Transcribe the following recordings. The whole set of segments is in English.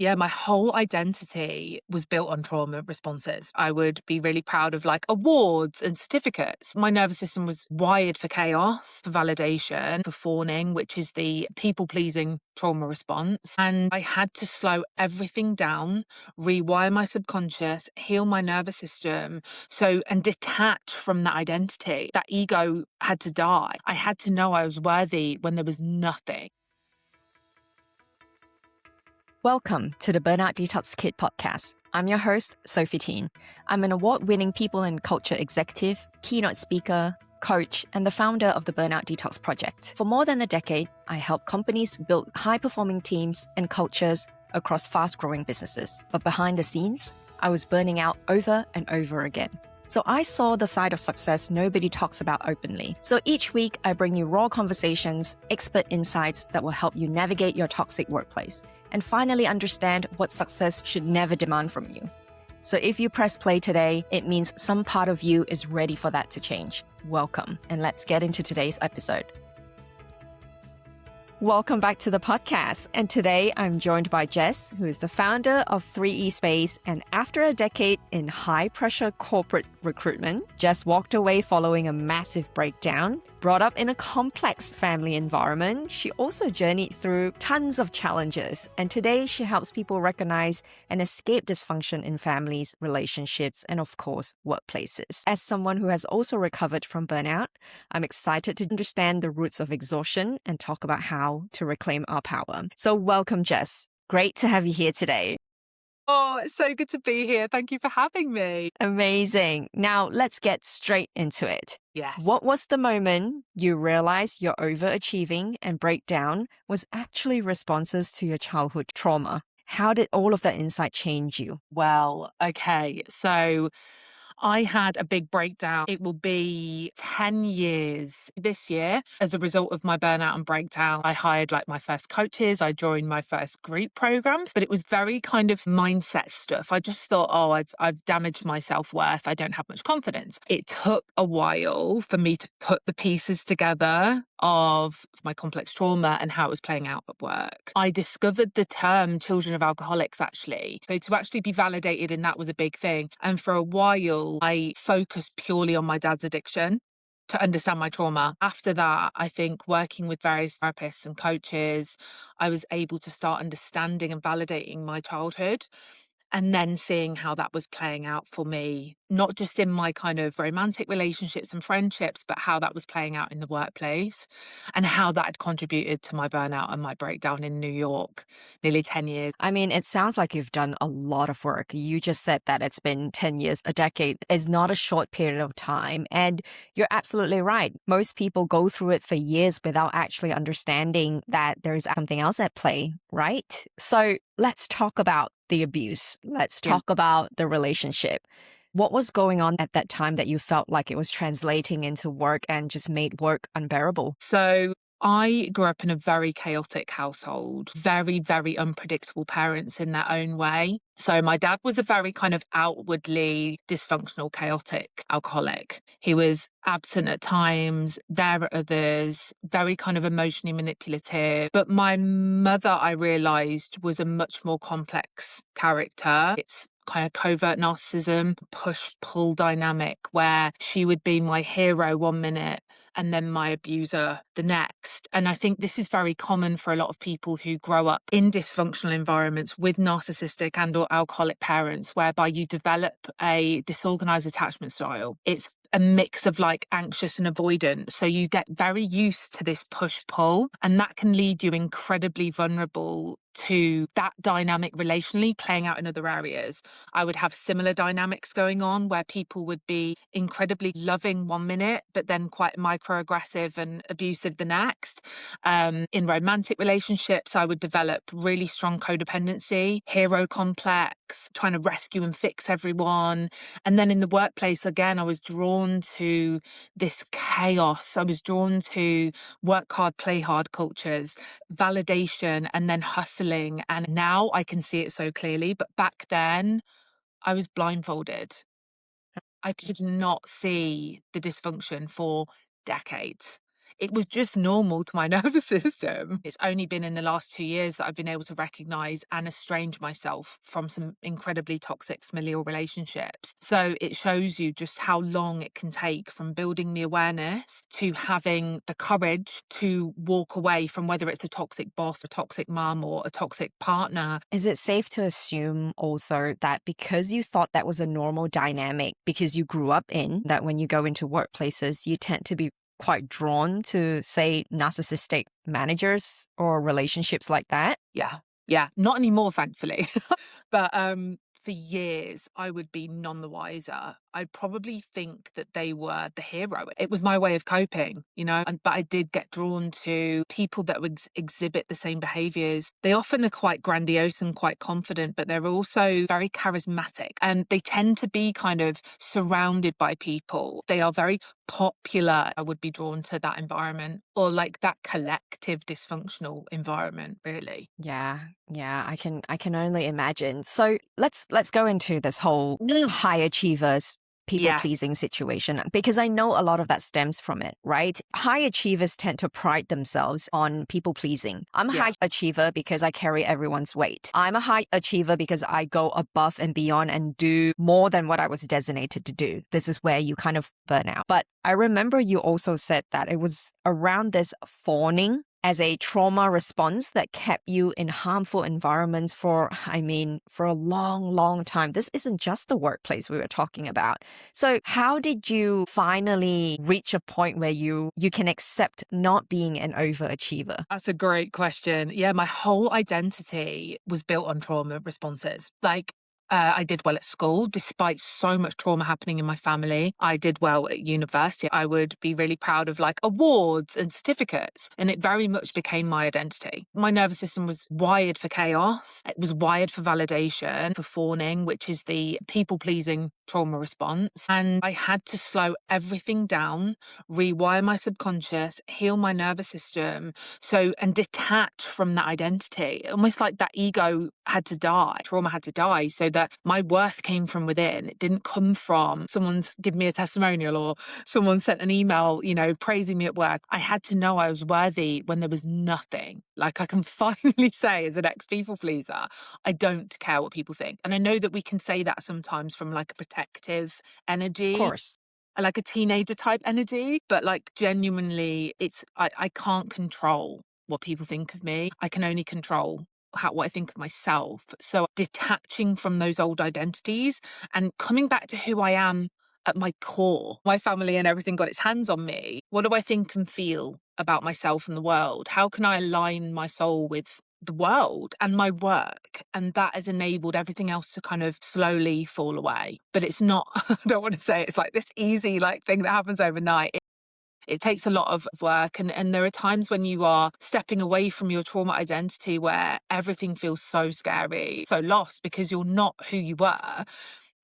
Yeah, my whole identity was built on trauma responses. I would be really proud of like awards and certificates. My nervous system was wired for chaos, for validation, for fawning, which is the people pleasing trauma response. And I had to slow everything down, rewire my subconscious, heal my nervous system. And detach from that identity. That ego had to die. I had to know I was worthy when there was nothing. Welcome to the Burnout Detox Kit Podcast. I'm your host, Sophie Theen. I'm an award-winning people and culture executive, keynote speaker, coach, and the founder of the Burnout Detox Project. For more than a decade, I help companies build high-performing teams and cultures across fast-growing businesses. But behind the scenes, I was burning out over and over again. So I saw the side of success nobody talks about openly. So each week, I bring you raw conversations, expert insights that will help you navigate your toxic workplace and finally understand what success should never demand from you. So if you press play today, it means some part of you is ready for that to change. Welcome, and let's get into today's episode. Welcome back to the podcast. And today I'm joined by Jess, who is the founder of 3E Space. And after a decade in high-pressure corporate recruitment, Jess walked away following a massive breakdown. Brought up in a complex family environment, she also journeyed through tons of challenges. And today she helps people recognize and escape dysfunction in families, relationships, and of course, workplaces. As someone who has also recovered from burnout, I'm excited to understand the roots of exhaustion and talk about how to reclaim our power. So welcome, Jess. Great to have you here today. Oh, it's so good to be here. Thank you for having me. Amazing. Now let's get straight into it. Yes. What was the moment you realized your overachieving and breakdown was actually responses to your childhood trauma? How did all of that insight change you? Well, okay. So I had a big breakdown. It will be 10 years this year as a result of my burnout and breakdown. I hired like my first coaches. I joined my first group programs, but it was very kind of mindset stuff. I just thought, oh, I've damaged my self-worth. I don't have much confidence. It took a while for me to put the pieces together of my complex trauma and how it was playing out at work. I discovered the term children of alcoholics, actually. So to actually be validated in that was a big thing. And for a while, I focused purely on my dad's addiction to understand my trauma. After that, I think working with various therapists and coaches, I was able to start understanding and validating my childhood. And then seeing how that was playing out for me, not just in my kind of romantic relationships and friendships, but how that was playing out in the workplace and how that had contributed to my burnout and my breakdown in New York nearly 10 years. I mean, it sounds like you've done a lot of work. You just said that it's been 10 years, a decade. It's not a short period of time. And you're absolutely right. Most people go through it for years without actually understanding that there's something else at play, right? So let's talk about the abuse. Let's talk about the relationship. What was going on at that time that you felt like it was translating into work and just made work unbearable? So I grew up in a very chaotic household, very, very unpredictable parents in their own way. So my dad was a very kind of outwardly dysfunctional, chaotic alcoholic. He was absent at times, there at others, very kind of emotionally manipulative. But my mother, I realized, was a much more complex character. It's kind of covert narcissism, push-pull dynamic where she would be my hero 1 minute and then my abuser the next. And I think this is very common for a lot of people who grow up in dysfunctional environments with narcissistic and or alcoholic parents, whereby you develop a disorganized attachment style. It's a mix of like anxious and avoidant. So you get very used to this push-pull, and that can lead you incredibly vulnerable to that dynamic relationally playing out in other areas. I would have similar dynamics going on where people would be incredibly loving 1 minute, but then quite microaggressive and abusive the next. In romantic relationships, I would develop really strong codependency, hero complex, trying to rescue and fix everyone. And then in the workplace, again, I was drawn to this chaos. I was drawn to work hard, play hard cultures, validation, and then hustling. And now I can see it so clearly. But back then, I was blindfolded. I could not see the dysfunction for decades. it was just normal to my nervous system. It's only been in the last 2 years that I've been able to recognize and estrange myself from some incredibly toxic familial relationships. So it shows you just how long it can take from building the awareness to having the courage to walk away from whether it's a toxic boss, a toxic mum, or a toxic partner. Is it safe to assume also that because you thought that was a normal dynamic, because you grew up in, that when you go into workplaces, you tend to be quite drawn to, say, narcissistic managers or relationships like that? Yeah. Not anymore, thankfully. But for years, I would be none the wiser. I'd probably think that they were the hero. It was my way of coping, but I did get drawn to people that would exhibit the same behaviors. They often are quite grandiose and quite confident, but they're also very charismatic, and they tend to be kind of surrounded by people. They are very popular. I would be drawn to that environment, or like that collective dysfunctional environment, really. Yeah, I can only imagine. So let's go into this whole high achievers, people Yes. pleasing situation, because I know a lot of that stems from it, right? High achievers tend to pride themselves on people pleasing. I'm a high achiever because I carry everyone's weight. I'm a high achiever because I go above and beyond and do more than what I was designated to do. This is where you kind of burn out. But I remember you also said that it was around this fawning as a trauma response that kept you in harmful environments for a long, long time. This isn't just the workplace we were talking about. So how did you finally reach a point where you can accept not being an overachiever? That's a great question. Yeah, my whole identity was built on trauma responses. I did well at school, despite so much trauma happening in my family. I did well at university. I would be really proud of awards and certificates, and it very much became my identity. My nervous system was wired for chaos. It was wired for validation, for fawning, which is the people-pleasing trauma response. And I had to slow everything down, rewire my subconscious, heal my nervous system, and detach from that identity. Almost like that ego had to die, trauma had to die, so that my worth came from within. It didn't come from someone's given me a testimonial or someone sent an email, praising me at work. I had to know I was worthy when there was nothing. I can finally say, as an ex-people pleaser, I don't care what people think. And I know that we can say that sometimes from a protective energy. Of course. Like a teenager type energy, but genuinely, I can't control what people think of me. I can only control what I think of myself. So detaching from those old identities and coming back to who I am at my core. My family and everything got its hands on me. What do I think and feel about myself and the world? How can I align my soul with the world and my work? And that has enabled everything else to kind of slowly fall away. But it's not, I don't want to say it's this easy thing that happens overnight. It takes a lot of work, and there are times when you are stepping away from your trauma identity where everything feels so scary, so lost, because you're not who you were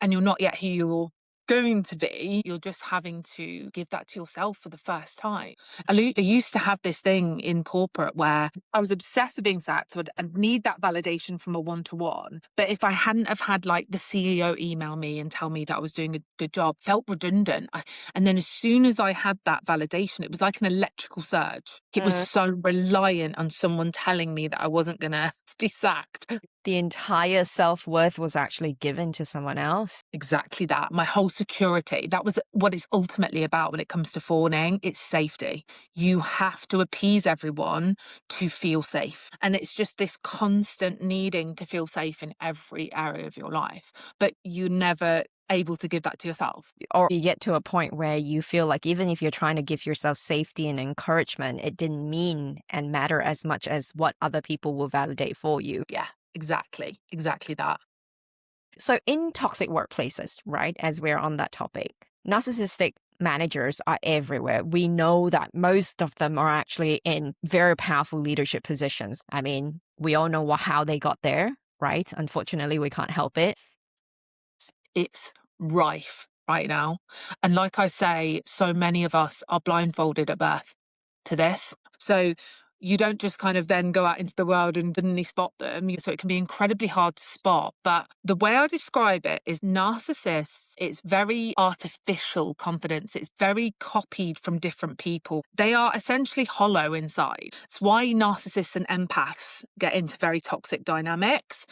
and you're not yet who you're going to be. You're just having to give that to yourself for the first time. I used to have this thing in corporate where I was obsessed with being sacked, so I'd need that validation from a one-to-one. But if I hadn't have had the CEO email me and tell me that I was doing a good job, felt redundant. And then as soon as I had that validation, it was like an electrical surge. It was so reliant on someone telling me that I wasn't going to be sacked. The entire self-worth was actually given to someone else. Exactly that. My whole security. That was what it's ultimately about when it comes to fawning. It's safety. You have to appease everyone to feel safe. And it's just this constant needing to feel safe in every area of your life. But you're never able to give that to yourself. Or you get to a point where you feel like even if you're trying to give yourself safety and encouragement, it didn't mean and matter as much as what other people will validate for you. Yeah. Exactly that. So in toxic workplaces, right, as we're on that topic, narcissistic managers are everywhere. We know that most of them are actually in very powerful leadership positions. We all know how they got there, right? Unfortunately, we can't help it. It's rife right now. And like I say, so many of us are blindfolded at birth to this. So you don't just kind of then go out into the world and suddenly spot them. So it can be incredibly hard to spot. But the way I describe it is narcissists It's very artificial confidence. It's very copied from different people. They are essentially hollow inside. It's why narcissists and empaths get into very toxic dynamics.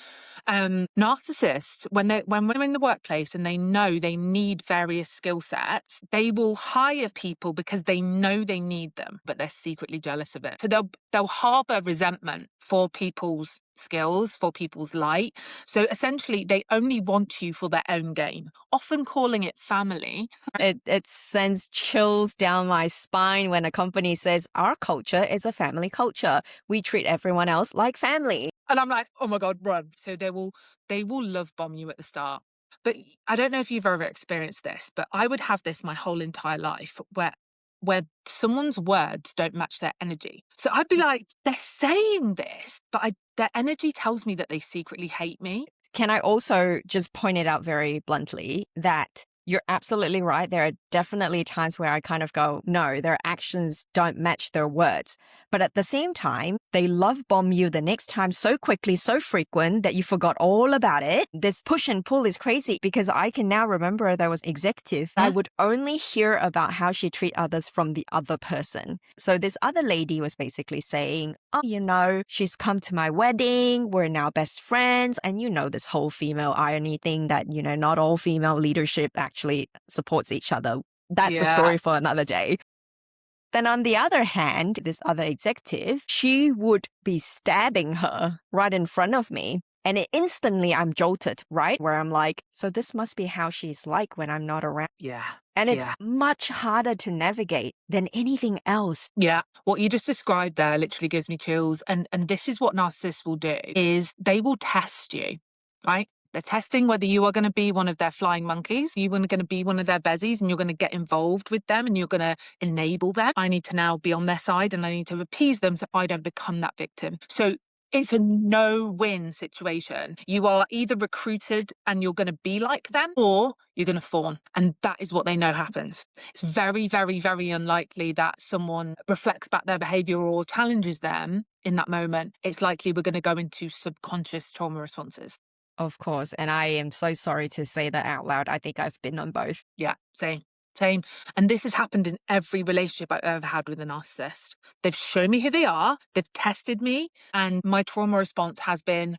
Narcissists, when they're in the workplace and they know they need various skill sets, they will hire people because they know they need them, but they're secretly jealous of it. So they'll harbor resentment for people's skills, for people's light. So essentially, they only want you for their own gain, often calling it family. It sends chills down my spine when a company says our culture is a family culture. We treat everyone else like family. And I'm like, oh my God, run. So they will love bomb you at the start. But I don't know if you've ever experienced this, but I would have this my whole entire life where someone's words don't match their energy. So I'd be like, they're saying this, but their energy tells me that they secretly hate me. Can I also just point it out very bluntly that you're absolutely right. There are definitely times where I kind of go, no, their actions don't match their words. But at the same time, they love bomb you the next time so quickly, so frequent that you forgot all about it. This push and pull is crazy because I can now remember there was executive. I would only hear about how she treat others from the other person. So this other lady was basically saying, oh, she's come to my wedding. We're now best friends. And this whole female irony thing that, not all female leadership actually supports each other. That's a story for another day. Then on the other hand, this other executive, she would be stabbing her right in front of me. And instantly I'm jolted, right? Where I'm like, so this must be how she's like when I'm not around. Yeah. And it's much harder to navigate than anything else. Yeah. What you just described there literally gives me chills. And this is what narcissists will do, is they will test you, right? They're testing whether you are going to be one of their flying monkeys, you're going to be one of their bezies, and you're going to get involved with them and you're going to enable them. I need to now be on their side and I need to appease them so I don't become that victim. So it's a no-win situation. You are either recruited and you're going to be like them, or you're going to fawn. And that is what they know happens. It's very, very, very unlikely that someone reflects back their behavior or challenges them in that moment. It's likely we're going to go into subconscious trauma responses. Of course. And I am so sorry to say that out loud. I think I've been on both. Yeah, same. And this has happened in every relationship I've ever had with a narcissist. They've shown me who they are, they've tested me, and my trauma response has been,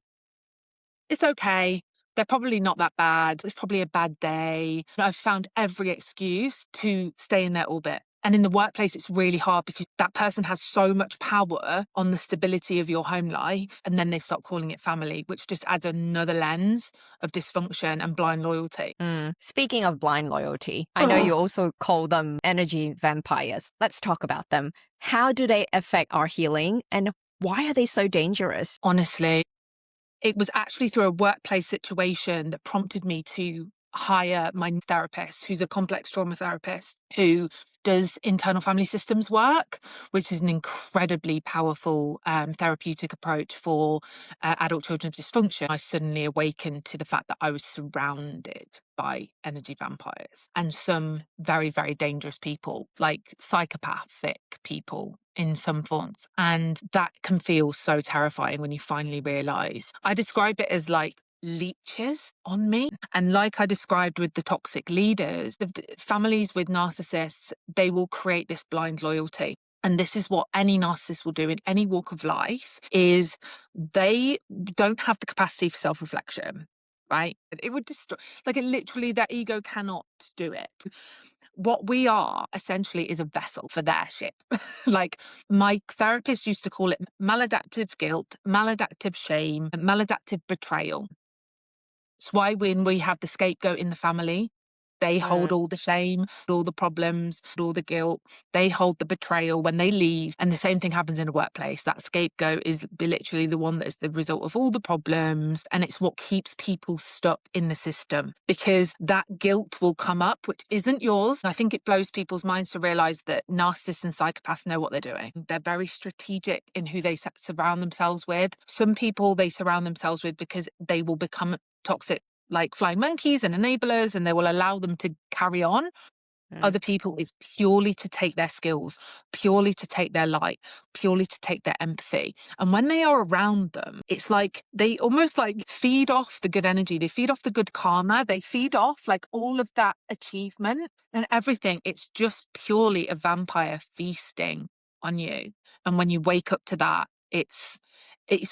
it's okay. They're probably not that bad. It's probably a bad day. I've found every excuse to stay in their orbit. And in the workplace, it's really hard because that person has so much power on the stability of your home life. And then they start calling it family, which just adds another lens of dysfunction and blind loyalty. Speaking of blind loyalty, I know you also call them energy vampires. Let's talk about them. How do they affect our healing and why are they so dangerous? Honestly, it was actually through a workplace situation that prompted me to hire my therapist, who's a complex trauma therapist, who does internal family systems work, which is an incredibly powerful therapeutic approach for adult children with dysfunction. I suddenly awakened to the fact that I was surrounded by energy vampires and some very, very dangerous people, like psychopathic people in some forms. And that can feel so terrifying when you finally realize. I describe it as like leeches on me. And like I described with the toxic leaders, the families with narcissists, they will create this blind loyalty. And this is what any narcissist will do in any walk of life, is they don't have the capacity for self-reflection, right? It would destroy, like, it literally, their ego cannot do it. What we are essentially is a vessel for their shit. Like, my therapist used to call it maladaptive guilt, maladaptive shame, and maladaptive betrayal. It's why when we have the scapegoat in the family, they hold all the shame, all the problems, all the guilt. They hold the betrayal when they leave. And the same thing happens in a workplace. That scapegoat is literally the one that is the result of all the problems. And it's what keeps people stuck in the system, because that guilt will come up, which isn't yours. I think it blows people's minds to realize that narcissists and psychopaths know what they're doing. They're very strategic in who they surround themselves with. Some people they surround themselves with because they will become toxic, like flying monkeys and enablers, and they will allow them to carry on. other people is purely to take their skills, purely to take their light, purely to take their empathy. And when they are around them, it's like they almost like feed off the good energy. They feed off the good karma. They feed off like all of that achievement and everything. It's just purely a vampire feasting on you. And when you wake up to that, it's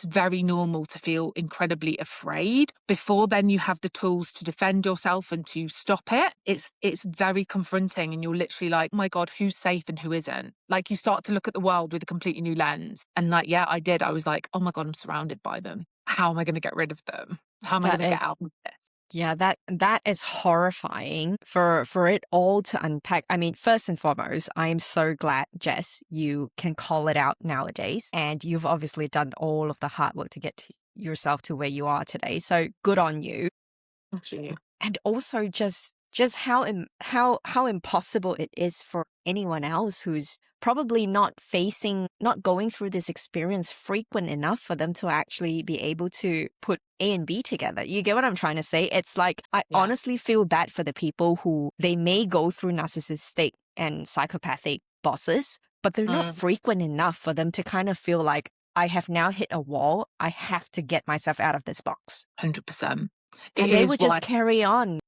very normal to feel incredibly afraid. Before then, you have the tools to defend yourself and to stop it. It's very confronting, and you're literally like, oh my God, who's safe and who isn't? Like, you start to look at the world with a completely new lens. And like, yeah, I did. I was like, oh my God, I'm surrounded by them. How am I going to get rid of them? How am I That going to get is out of this? Yeah, that is horrifying for it all to unpack. I mean, first and foremost, I am so glad, Jess, you can call it out nowadays, and you've obviously done all of the hard work to get yourself to where you are today. So good on you. Absolutely. And also just how impossible it is for anyone else who's probably not going through this experience frequent enough for them to actually be able to put A and B together. You get what I'm trying to say? It's like, I honestly feel bad for the people who they may go through narcissistic and psychopathic bosses, but they're not frequent enough for them to kind of feel like, I have now hit a wall. I have to get myself out of this box. 100%. And they would just carry on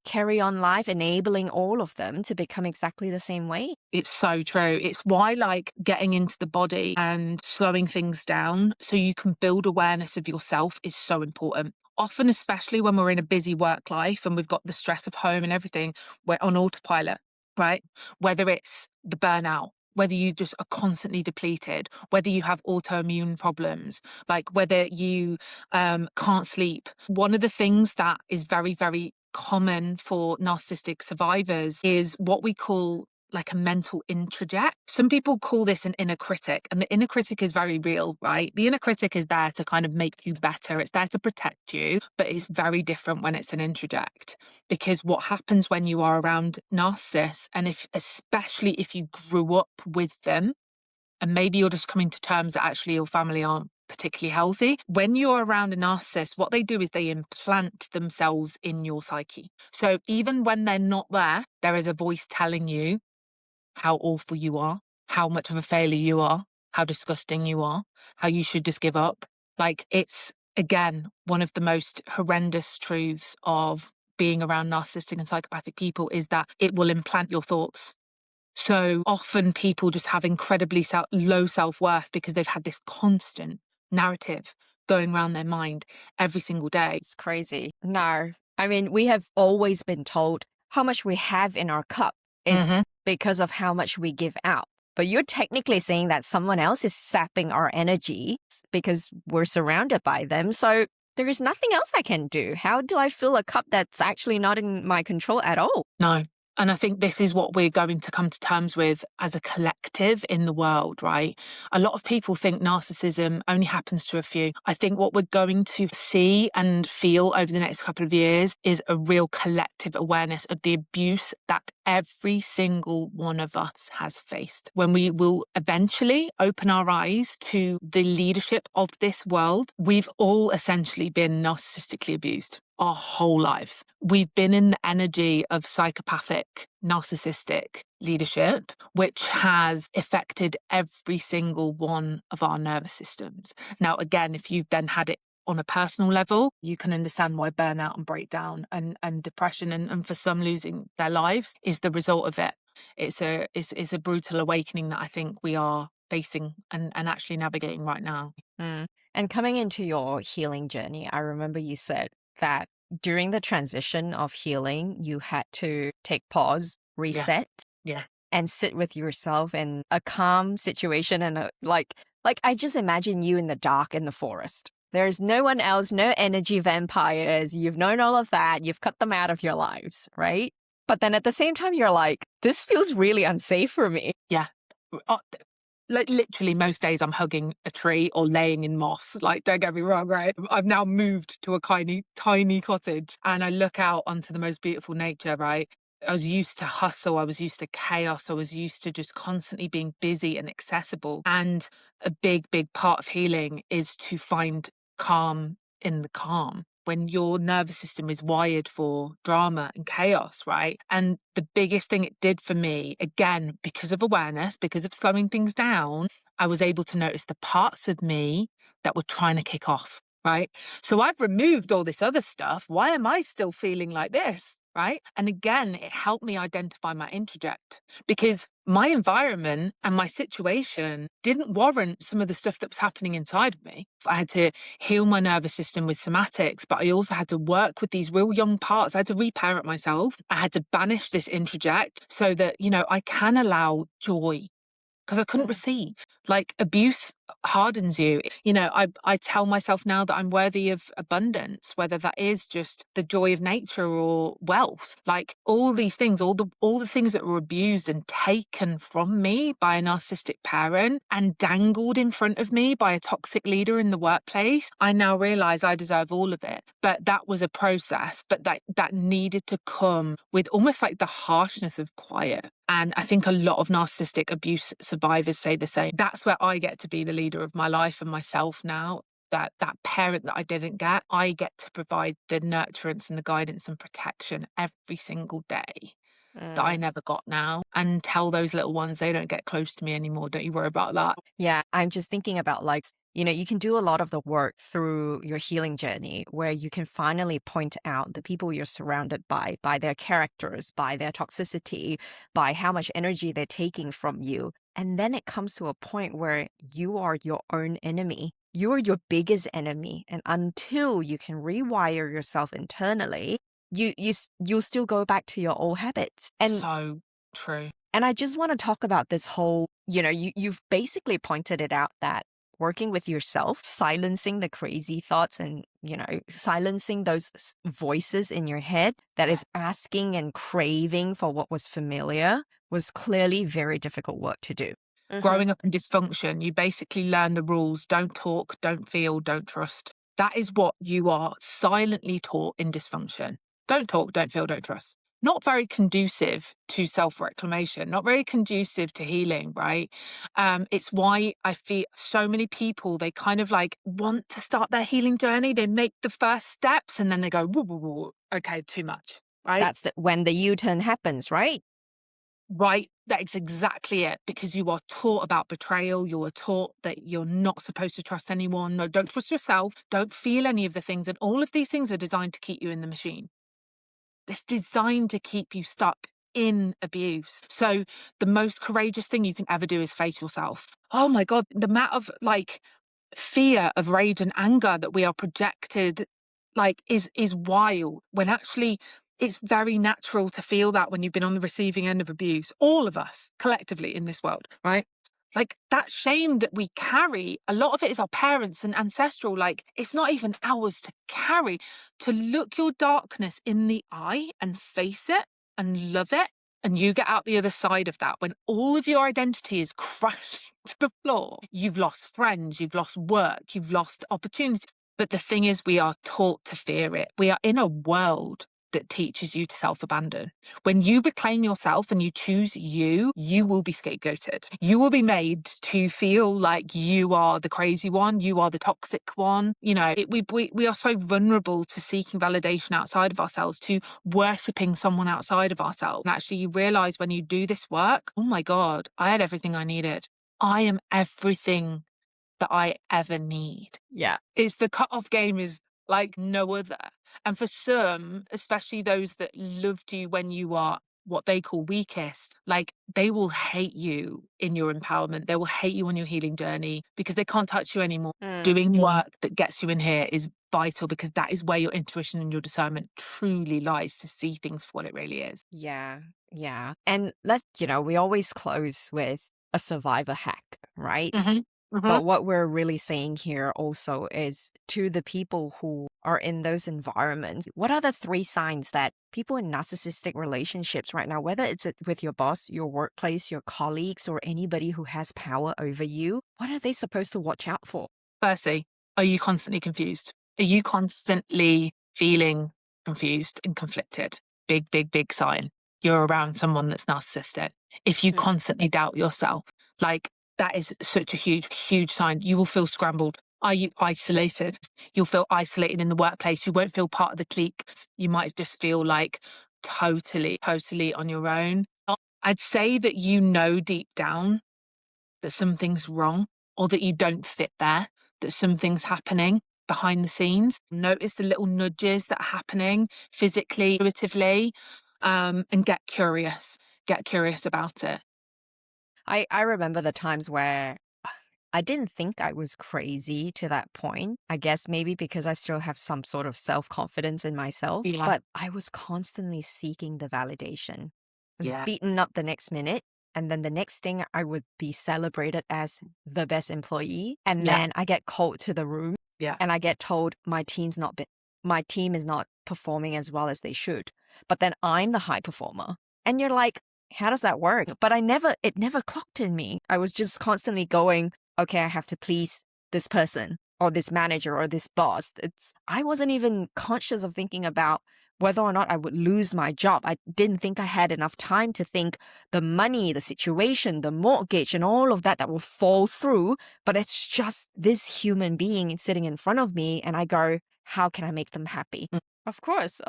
life, enabling all of them to become exactly the same way. It's so true. It's why like getting into the body and slowing things down so you can build awareness of yourself is so important. Often, especially when we're in a busy work life and we've got the stress of home and everything, we're on autopilot, right? Whether it's the burnout, whether you just are constantly depleted, whether you have autoimmune problems, like whether you can't sleep. One of the things that is very, very common for narcissistic survivors is what we call like a mental introject. Some people call this an inner critic, and the inner critic is very real, right? The inner critic is there to kind of make you better. It's there to protect you, but it's very different when it's an introject, because what happens when you are around narcissists, and especially if you grew up with them, and maybe you're just coming to terms that actually your family aren't particularly healthy. When you're around a narcissist, what they do is they implant themselves in your psyche. So even when they're not there is a voice telling you how awful you are, how much of a failure you are, how disgusting you are, how you should just give up. Like, it's, again, one of the most horrendous truths of being around narcissistic and psychopathic people is that it will implant your thoughts. So often people just have incredibly low self-worth because they've had this constant narrative going around their mind every single day. It's crazy. No. I mean, we have always been told how much we have in our cup is because of how much we give out. But you're technically saying that someone else is sapping our energy because we're surrounded by them. So there is nothing else I can do. How do I fill a cup that's actually not in my control at all? No. And I think this is what we're going to come to terms with as a collective in the world, right? A lot of people think narcissism only happens to a few. I think what we're going to see and feel over the next couple of years is a real collective awareness of the abuse that every single one of us has faced. When we will eventually open our eyes to the leadership of this world, we've all essentially been narcissistically abused our whole lives. We've been in the energy of psychopathic, narcissistic leadership, which has affected every single one of our nervous systems. Now, again, if you've then had it on a personal level, you can understand why burnout and breakdown and depression and for some losing their lives is the result of it. It's a brutal awakening that I think we are facing and actually navigating right now. And coming into your healing journey, I remember you said that during the transition of healing, you had to take pause, reset, and sit with yourself in a calm situation. And like I just imagine you in the dark in the forest. There's no one else, no energy vampires. You've known all of that. You've cut them out of your lives, right? But then at the same time, you're like, this feels really unsafe for me. Yeah. Like literally most days I'm hugging a tree or laying in moss. Like, don't get me wrong, right? I've now moved to a tiny cottage and I look out onto the most beautiful nature, right? I was used to hustle. I was used to chaos. I was used to just constantly being busy and accessible. And a big part of healing is to find calm in the calm. when your nervous system is wired for drama and chaos, right? And the biggest thing it did for me, again, because of awareness, because of slowing things down, I was able to notice the parts of me that were trying to kick off, right? So I've removed all this other stuff. Why am I still feeling like this? Right. And again, it helped me identify my introject because my environment and my situation didn't warrant some of the stuff that was happening inside of me. I had to heal my nervous system with somatics, but I also had to work with these real young parts. I had to reparent myself. I had to banish this introject so that, I can allow joy because I couldn't receive. Like abuse hardens you. I tell myself now that I'm worthy of abundance, whether that is just the joy of nature or wealth. Like all these things, all the things that were abused and taken from me by a narcissistic parent and dangled in front of me by a toxic leader in the workplace. I now realize I deserve all of it. But that was a process, but that needed to come with almost like the harshness of quiet. And I think a lot of narcissistic abuse survivors say the same. That's where I get to be the leader of my life and myself now. That parent that I didn't get, I get to provide the nurturance and the guidance and protection every single day that I never got now, and tell those little ones they don't get close to me anymore. Don't you worry about that. Yeah, I'm just thinking about you can do a lot of the work through your healing journey where you can finally point out the people you're surrounded by their characters, by their toxicity, by how much energy they're taking from you. And then it comes to a point where you are your own enemy. You are your biggest enemy. And until you can rewire yourself internally, you'll still go back to your old habits. And so true. And I just want to talk about this whole, you've basically pointed it out that working with yourself, silencing the crazy thoughts and, silencing those voices in your head that is asking and craving for what was familiar was clearly very difficult work to do. Growing up in dysfunction, you basically learn the rules. Don't talk, don't feel, don't trust. That is what you are silently taught in dysfunction. Don't talk, don't feel, don't trust. Not very conducive to self-reclamation, not very conducive to healing, right? It's why I feel so many people, they kind of like want to start their healing journey. They make the first steps and then they go, whoa, whoa, whoa, okay, too much, right? That's when the U-turn happens, right? Right. That's exactly it. Because you are taught about betrayal. You are taught that you're not supposed to trust anyone. No, don't trust yourself. Don't feel any of the things. And all of these things are designed to keep you in the machine. It's designed to keep you stuck in abuse. So the most courageous thing you can ever do is face yourself. Oh my God, the amount of fear of rage and anger that we are projected is wild, when actually it's very natural to feel that when you've been on the receiving end of abuse. All of us collectively in this world, right? Like that shame that we carry, a lot of it is our parents and ancestral. Like it's not even ours to carry. To look your darkness in the eye and face it and love it. And you get out the other side of that when all of your identity is crashing to the floor. You've lost friends, you've lost work, you've lost opportunities. But the thing is, we are taught to fear it. We are in a world that teaches you to self-abandon. When you reclaim yourself and you choose you will be scapegoated. You will be made to feel like you are the crazy one, you are the toxic one. We are so vulnerable to seeking validation outside of ourselves, to worshipping someone outside of ourselves. And actually you realize when you do this work, oh my God, I had everything I needed. I am everything that I ever need. Yeah. It's the cutoff game is like no other. And for some, especially those that loved you when you are what they call weakest, like they will hate you in your empowerment. They will hate you on your healing journey because they can't touch you anymore. Doing work that gets you in here is vital because that is where your intuition and your discernment truly lies, to see things for what it really is. Yeah. Yeah. And we always close with a survivor hack, right? But what we're really saying here also is to the people who are in those environments, what are the 3 signs that people in narcissistic relationships right now, whether it's with your boss, your workplace, your colleagues, or anybody who has power over you, what are they supposed to watch out for? Firstly, are you constantly confused? Are you constantly feeling confused and conflicted? Big, big, big sign. You're around someone that's narcissistic. If you constantly doubt yourself, that is such a huge, huge sign. You will feel scrambled. Are you isolated? You'll feel isolated in the workplace. You won't feel part of the clique. You might just feel like totally on your own. I'd say that you know deep down that something's wrong or that you don't fit there, that something's happening behind the scenes. Notice the little nudges that are happening physically, intuitively, and get curious. Get curious about it. I remember the times where I didn't think I was crazy to that point. I guess maybe because I still have some sort of self-confidence in myself, Yeah. but I was constantly seeking the validation. I was Yeah. beaten up the next minute. And then the next thing I would be celebrated as the best employee. And Yeah. then I get called to the room Yeah. and I get told my team is not performing as well as they should. But then I'm the high performer. And you're like, how does that work? But it never clocked in me. I was just constantly going, okay, I have to please this person or this manager or this boss. I wasn't even conscious of thinking about whether or not I would lose my job. I didn't think I had enough time to think the money, the situation, the mortgage, and all of that will fall through. But it's just this human being sitting in front of me. And I go, how can I make them happy? Of course.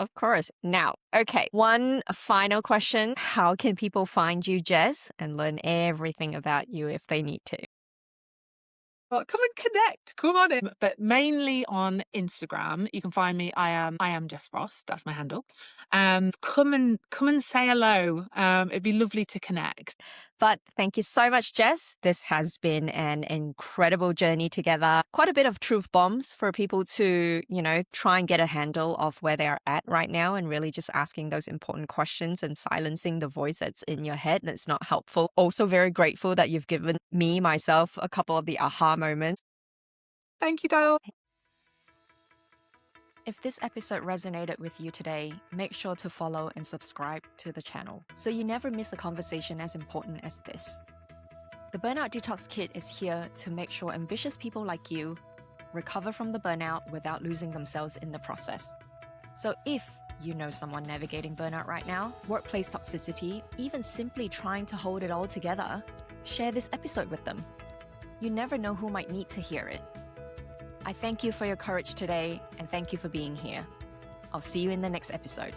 Now, okay, one final question. How can people find you, Jess, and learn everything about you if they need to? Well, come and connect. Come on in. But mainly on Instagram, you can find me. I am Jess Frost. That's my handle. Come and say hello. It'd be lovely to connect. But thank you so much, Jess. This has been an incredible journey together. Quite a bit of truth bombs for people to, try and get a handle of where they are at right now and really just asking those important questions and silencing the voice that's in your head that's not helpful. Also very grateful that you've given myself, a couple of the aha moments. Thank you, Dial. If this episode resonated with you today, make sure to follow and subscribe to the channel so you never miss a conversation as important as this. The Burnout Detox Kit is here to make sure ambitious people like you recover from the burnout without losing themselves in the process. So if you know someone navigating burnout right now, workplace toxicity, even simply trying to hold it all together, share this episode with them. You never know who might need to hear it. I thank you for your courage today and thank you for being here. I'll see you in the next episode.